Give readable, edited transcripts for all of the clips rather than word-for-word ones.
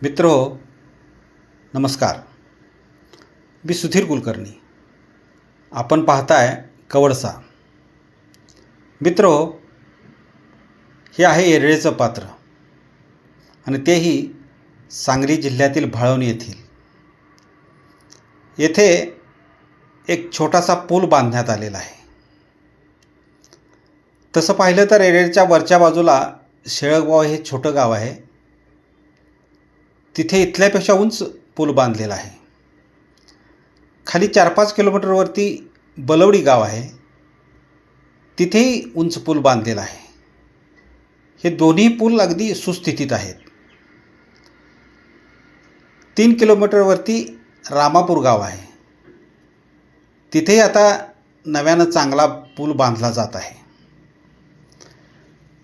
मित्रो, नमस्कार. मी सुधीर कुलकर्णी. आपण पाहताय कवडसा. मित्रो, हे आहे येरळेचं पात्र आणि तेही सांगली जिल्ह्यातील भाळवणी येथील. येथे एक छोटासा पूल बांधण्यात आलेला आहे. तसं पाहिलं तर येरळच्या वरच्या बाजूला शेळगाव हे छोटं गाव आहे. तिथे इथल्यापेक्षा उंच पूल बांधलेला आहे. खाली 4-5 किलोमीटरवरती बलवडी गाव आहे, तिथेही उंच पूल बांधलेला आहे. हे दोन्ही पूल अगदी सुस्थितीत आहेत. 3 किलोमीटरवरती रामापूर गाव आहे, तिथेही आता नव्यानं चांगला पूल बांधला जात आहे.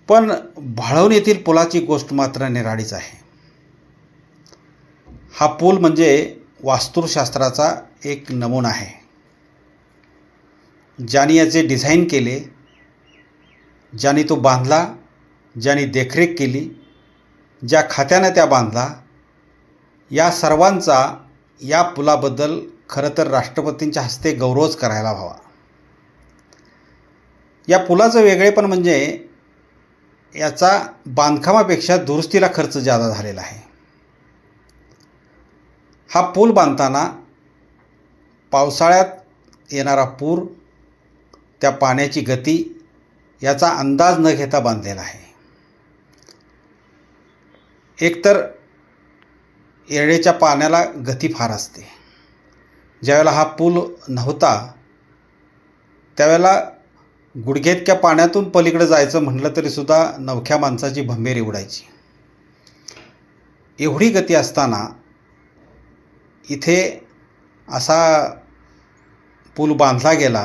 पण भाळवणी येथील पुलाची गोष्ट मात्र निराळीच आहे. हा पूल म्हणजे वास्तुशास्त्राचा एक नमुना आहे. ज्याने याचे डिझाईन केले, ज्याने तो बांधला, ज्याने देखरेख केली, ज्या खात्यानं त्या बांधला, या सर्वांचा या पुलाबद्दल खरं तर राष्ट्रपतींच्या हस्ते गौरवच करायला हवा. या पुलाचं वेगळेपण म्हणजे याचा बांधकामापेक्षा दुरुस्तीला खर्च जादा झालेला आहे. हा पूल बांधताना पावसाळ्यात येणारा पूर, त्या पाण्याची गती याचा अंदाज न घेता बांधलेला आहे. एकतर येरळेच्या पाण्याला गती फार असते. ज्यावेळेला हा पूल नव्हता त्यावेळेला गुडघेइतक्या पाण्यातून पलीकडे जायचं म्हटलं तरीसुद्धा नवख्या माणसाची भंबेरी उडायची. एवढी गती असताना इथे असा पूल बांधला गेला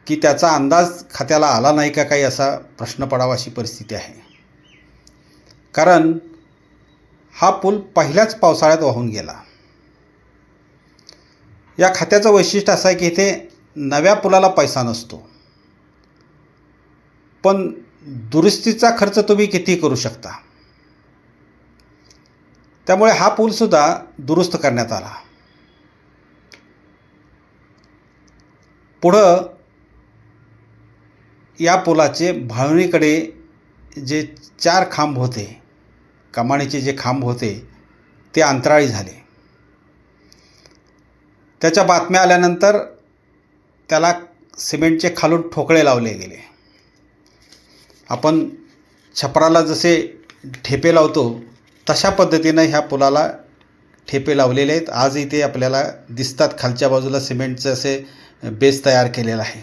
की त्याचा अंदाज खात्याला आला नाही का काही असा प्रश्न पडावा अशी परिस्थिती आहे. कारण हा पूल पहिल्याच पावसाळ्यात वाहून गेला. या खात्याचं वैशिष्ट्य असं आहे की इथे नव्या पुलाला पैसा नसतो, पण दुरुस्तीचा खर्च तुम्ही किती करू शकता. त्यामुळे हा पूलसुद्धा दुरुस्त करण्यात आला. पुढं या पुलाचे भाळवणीकडे जे 4 खांब होते, कमानीचे जे खांब होते ते अंतराळी झाले. त्याच्या बातम्या आल्यानंतर त्याला सिमेंटचे खालून ठोकळे लावले गेले. आपण छपराला जसे ठेपे लावतो तशा पद्धतीनं ह्या पुलाला ठेपे लावलेले आहेत. आज इथे आपल्याला दिसतात. खालच्या बाजूला सिमेंटचे असे बेस तयार केलेला आहे.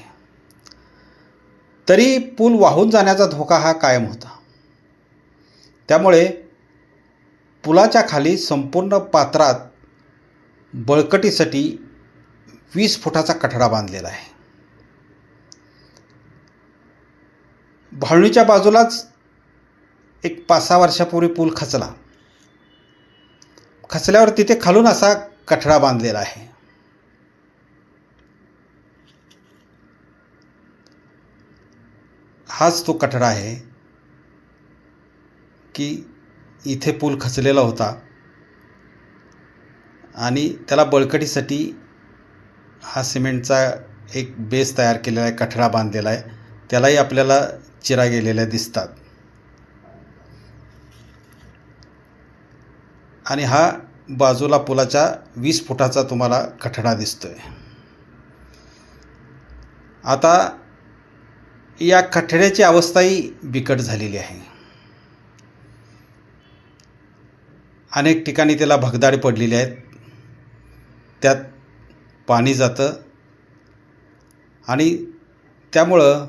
तरी पूल वाहून जाण्याचा धोका हा कायम होता. त्यामुळे पुलाच्या खाली संपूर्ण पात्रात बळकटीसाठी 20 फुटाचा कठडा बांधलेला आहे. भाळवणीच्या बाजूलाच एक 5-6 वर्षापूर्वी पूल खचल्यावर तिथे खालून असा कठडा बांधलेला आहे. हाच तो कठडा आहे की इथे पूल खचलेला होता आणि त्याला बळकटीसाठी हा सिमेंटचा एक बेस तयार केलेला आहे, कठडा बांधलेला आहे. त्यालाही आपल्याला चिरा गेलेल्या दिसतात. आणि हा बाजूला पुलाच्या 20 फुटाचा तुम्हाला कठडा दिसतोय. आता या कठड्याची अवस्थाही बिकट झालेली आहे. अनेक ठिकाणी त्याला भगदाड पडलेली आहेत, त्यात पाणी जातं आणि त्यामुळं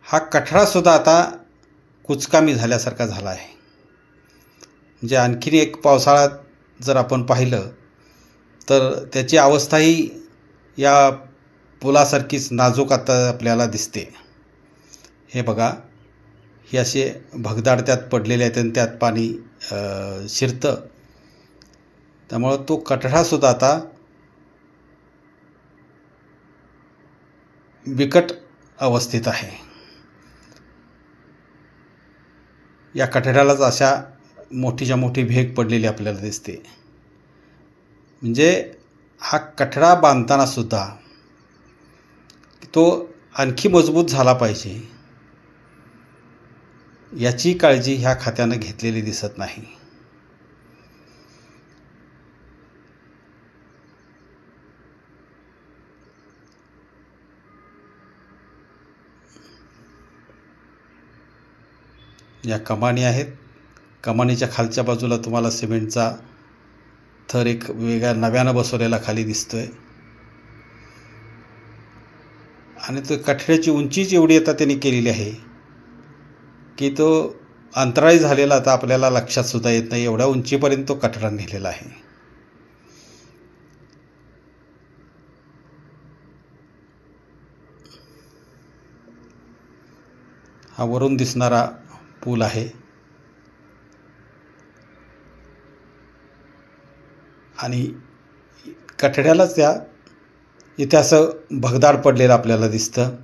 हा कठडासुद्धा आता कुचकामी झाल्यासारखा झाला आहे. म्हणजे आणखीन एक पावसाळ्यात जर आपण पाहिलं तर त्याची अवस्थाही या पुलासारखीच नाजूक आता आपल्याला दिसते. हे बघा, हे असे भगदाड त्यात पडलेले आहेत आणि त्यात पाणी शिरतं. त्यामुळं तो कठडासुद्धा आता बिकट अवस्थेत आहे. या कठड्यालाच अशा मोठीच्या मोठी भेग पडलेली आपल्याला दिसते. म्हणजे हा कठडा बांधताना सुद्धा तो आणखी मजबूत झाला पाहिजे याची काळजी ह्या खात्यानं घेतलेली दिसत नाही. या कमानी आहेत. कमानीच्या खालच्या बाजूला तुम्हाला सिमेंटचा थर एक वेगळ्या नव्यानं बसवलेला खाली दिसतोय. आणि तो कठड्याची उंचीच एवढी आता त्यांनी केलेली आहे की तो अंतराळी झालेला आता आपल्याला लक्षात सुद्धा येत नाही, एवढ्या उंचीपर्यंत तो कठडा नेलेला आहे. हा वरून दिसणारा पूल आहे. आणि कठड्यालाच त्या इथे असं भगदाड पडलेलं आपल्याला दिसतं.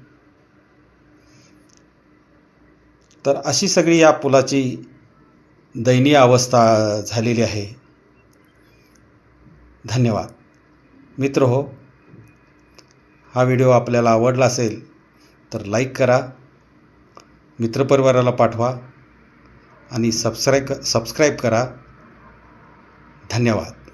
तर अशी सगळी या पुलाची दयनीय अवस्था झालेली आहे. धन्यवाद मित्रहो. हा व्हिडिओ आपल्याला आवडला असेल तर लाईक करा, मित्रपरिवाराला पाठवा आणि सबस्क्राईब करा. धन्यवाद.